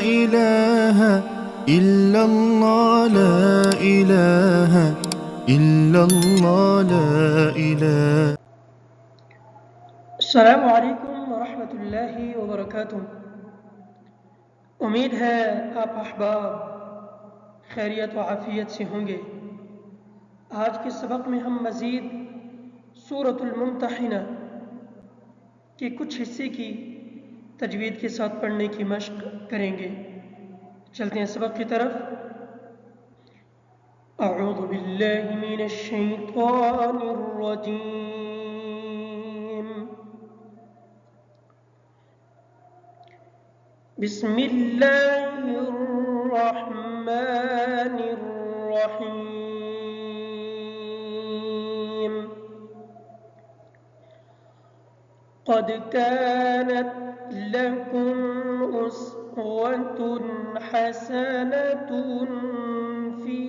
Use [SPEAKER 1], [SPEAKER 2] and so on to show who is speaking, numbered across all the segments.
[SPEAKER 1] إله إلا الله لا إله إلا الله لا إله.
[SPEAKER 2] अस्सलामु अलैकुम वरहमतुल्लाहि वबरकातुह। उम्मीद है आप अहबाब खैरियत व आफियत से होंगे। आज के सबक में हम मज़ीद सूरतुल मुम्तहिना के कुछ हिस्से की तजवीद के साथ पढ़ने की मश्क करेंगे। चलते हैं सबक की तरफ। अऊज़ु बिल्लाहि मिनश शैतानिर रजीम। बिस्मिल्लाहिर रहमानिर रहीम। क़द कानत लकुम उस्वतुन हसनतुन फ़ी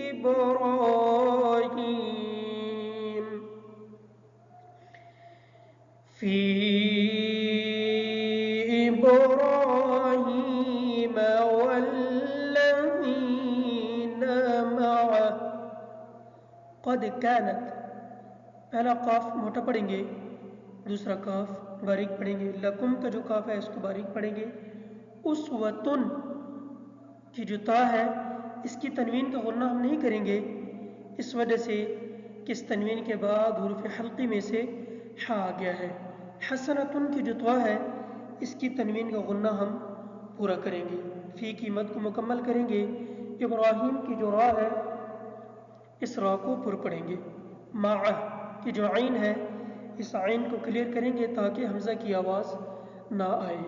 [SPEAKER 2] इब्राहीम वल्लज़ीना मअह। क़द कानत, पहला काफ मोटा पढ़ेंगे, दूसरा काफ बारीक पढ़ेंगे। लकुम का जो काफ है इसको बारीक पढ़ेंगे। उस्वतुन की जो ता है इसकी तनवीन का गुन्ना हम नहीं करेंगे, इस वजह से कि इस तनवीन के बाद हुरूफ हल्की में से हा आ गया है। हसनतुन की जो ता है इसकी तनवीन का गुन्ना हम पूरा करेंगे, फ़ी की मद को मुकम्मल करेंगे। इब्राहीम की जो रा है इस रा को पुर पढ़ेंगे। माअ की जो आइन है इस आइन को क्लियर करेंगे ताकि हमज़ा की आवाज़ ना आए।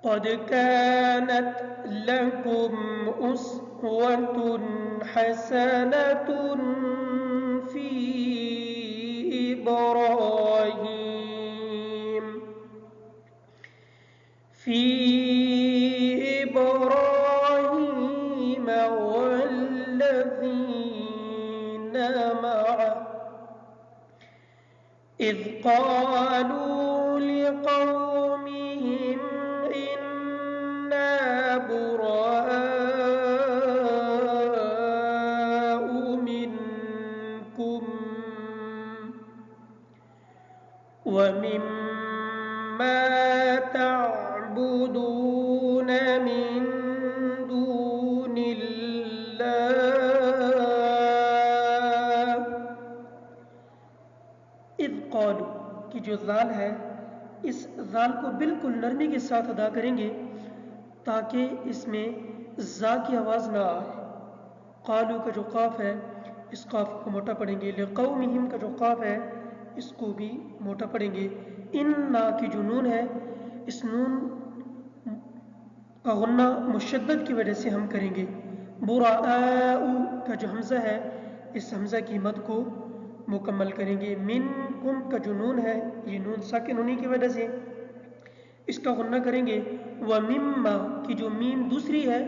[SPEAKER 2] क़द कानत लकुम उस्वतुन हसनतुन फ़ी इब्राहीम वल्लज़ीना मअह इज़ क़ालू लिक़ौमिहिम इन्ना बुराअउ मिनकुम व मिम्मा तअबुदून मिन दूनिल्लाह। इज़ क़ालू की जो ज़ाल है इस ज़ाल को बिल्कुल नरमी के साथ अदा करेंगे ताकि इसमें ज़ा की आवाज़ ना आए। क़ालू का जो काफ है इस काफ को मोटा पढ़ेंगे। लिक़ौमिहिम का जो काफ है इसको भी मोटा पढ़ेंगे। इन्ना की जो नून है इस नून का गुन्ना मुशद्दद की वजह से हम करेंगे। बुराअउ का जो हमज़ा है इस हमज़ा की मद को मुकम्मल करेंगे। मिनकुम का जो नून है ये नून साकिन होने की वजह से इसका गुन्ना करेंगे। व मिम्मा की जो मीम दूसरी है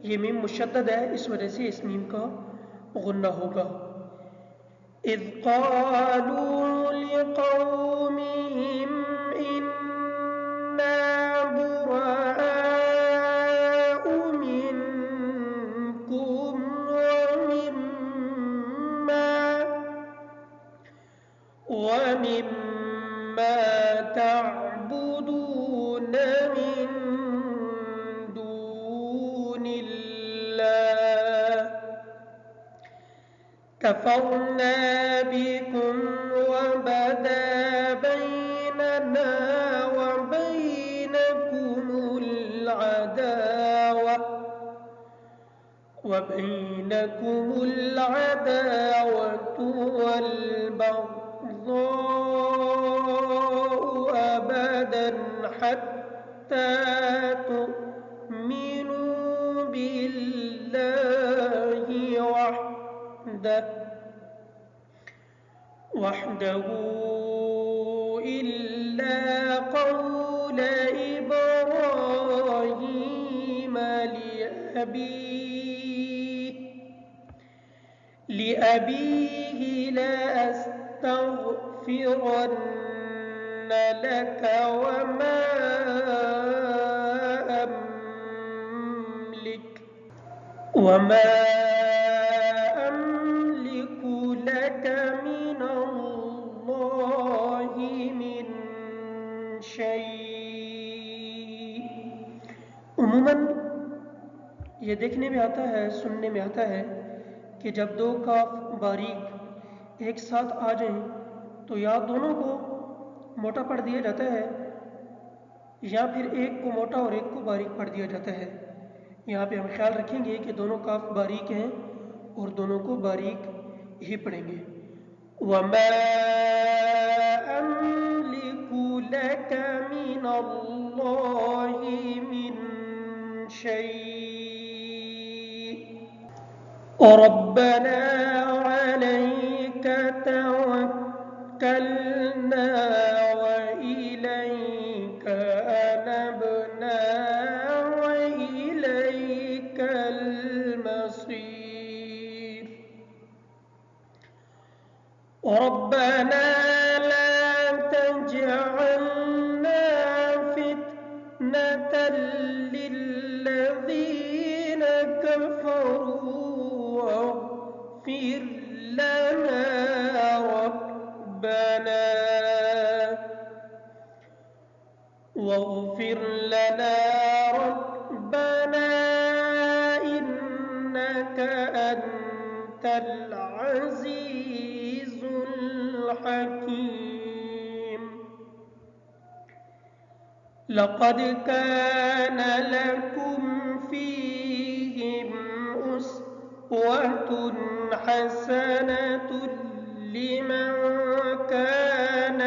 [SPEAKER 2] ये मीम मुशद्दद है, इस वजह से इस मीम का गुन्ना होगा। इज़ क़ालू लिक़ौमिहिम इन्ना बुराअउ मिनकुम वमिम्मा तअबुदून मिन दूनिल्लाह कफ़रना बिकुम वबदा बैनना वबैनकुमुल अदावतु वल्बग़्ज़ाउ अबदन हत्ता तु'मिनू बिल्लाहि वहदहु इल्ला क़ौल इब्राहीम लिअबीहि लअस्तग़फ़िरन्न लक वमा وما أملك لك من الله من شيء। उमूमन ये देखने में आता है, सुनने में आता है कि जब दो काफ बारीक एक साथ आ जाएं तो या दोनों को मोटा पढ़ दिया जाता है या फिर एक को मोटा और एक को बारीक पढ़ दिया जाता है। यहाँ पे हम ख्याल रखेंगे कि दोनों काफ बारीक हैं और दोनों को बारीक ही पढ़ेंगे। वमा अमलिकु लक मिनल्लाहि मिन शै रब्बना अलैक तवक्कलना व इलैक अनबना व इलैकल मसीर। रब्बना ला तजअलना फितनतल लिल्लज़ीन कफ़रू واغفر لنا ربنا إنك أنت العزيز الحكيم. لقد كان لكم فيهم أسوة حسنة لمن كان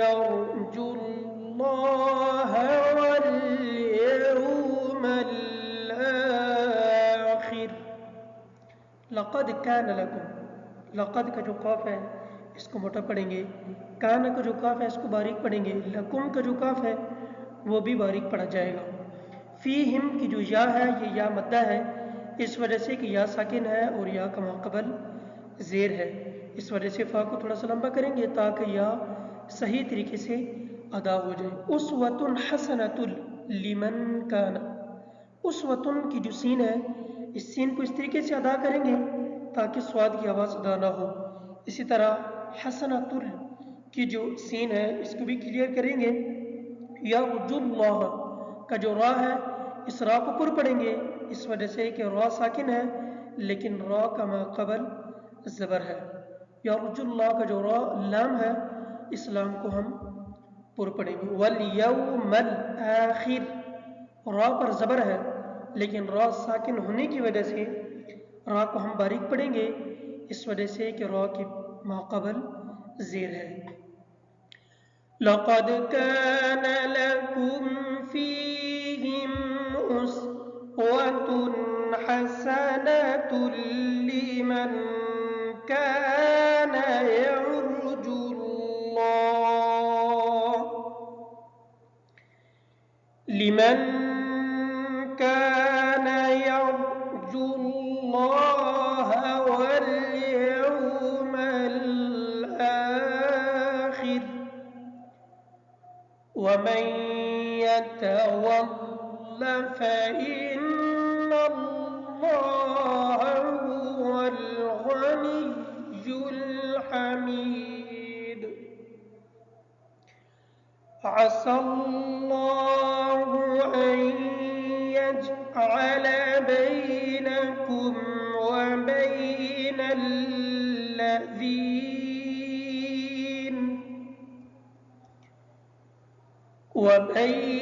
[SPEAKER 2] يرجو الله واليوم الآخر. लक़द कान लकुम, लक़द का जो काफ है इसको मोटा पढ़ेंगे, कान का जो काफ है इसको बारीक पढ़ेंगे, लकुम का जो काफ है वो भी बारीक पढ़ा जाएगा। फ़ीहिम की जो या है ये या मद्दा है, इस वजह से कि या साकिन है और या का माक़बल ज़ेर है, इस वजह से फ़ा को थोड़ा सा लंबा करेंगे ताकि या सही तरीके से अदा हो जाए। उस्वतुन हसनतुल लिमन काना, उस्वतुन की जो सीन है इस सीन को इस तरीके से अदा करेंगे ताकि स्वाद की आवाज़ अदा ना हो। इसी तरह हसनतुल की जो सीन है इसको भी क्लियर करेंगे। यरजुल्लाह का जो रा है इस रा को पुर पढ़ेंगे, इस वजह से कि रा साकिन है लेकिन रा का माक़बल ज़बर है। यरजुल्लाह का जो रा लाम है इस लाम को हम पुर पढ़ेंगे। वल यौमल आखिर, रा पर ज़बर है लेकिन रा साकिन होने की वजह से रा को हम बारीक पढ़ेंगे, इस वजह से कि रा की माक़बल ज़ेर है। लक़द कान लकुम फ़ीहिम उस्वतुन हसनतुन लिमन कान यरजुल्लाह वल यौमल आखिर वमन यतवल्ल फ़इन्न अल्लाह हुवल गनिय्युल हमीद। अस्सल्लाहु अन यजअल बैनकुम व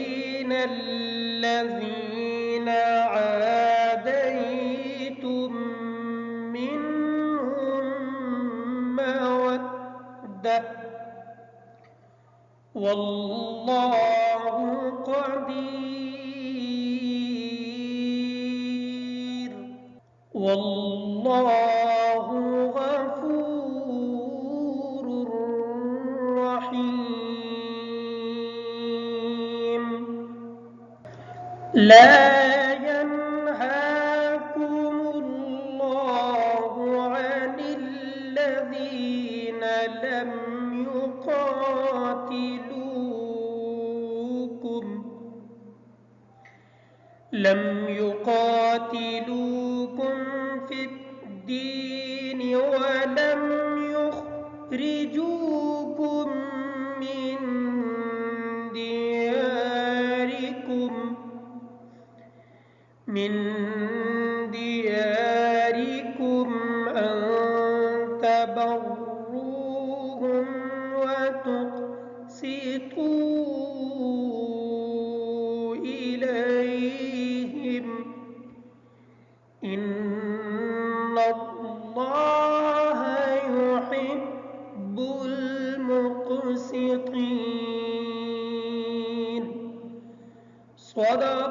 [SPEAKER 2] बैनल लज़ीन आदैतुम मिनहुम मवद्दह वल्लाहु क़दीर वल्लाहु गफूरुर रहीम। ला यनहाकुमुल्लाहु अनिल लज़ीना लम युक़ातिलूकुम युक़ातिलूकुम फ़िद्दीन वलम युख़रिजूकुम मिन दियारिकुम अन तबर्रूहुम व तुक़्सितू इलैहिम इन्नल्लाह युहिब्बुल मुक़्सितीन। सदक़ल्लाहुल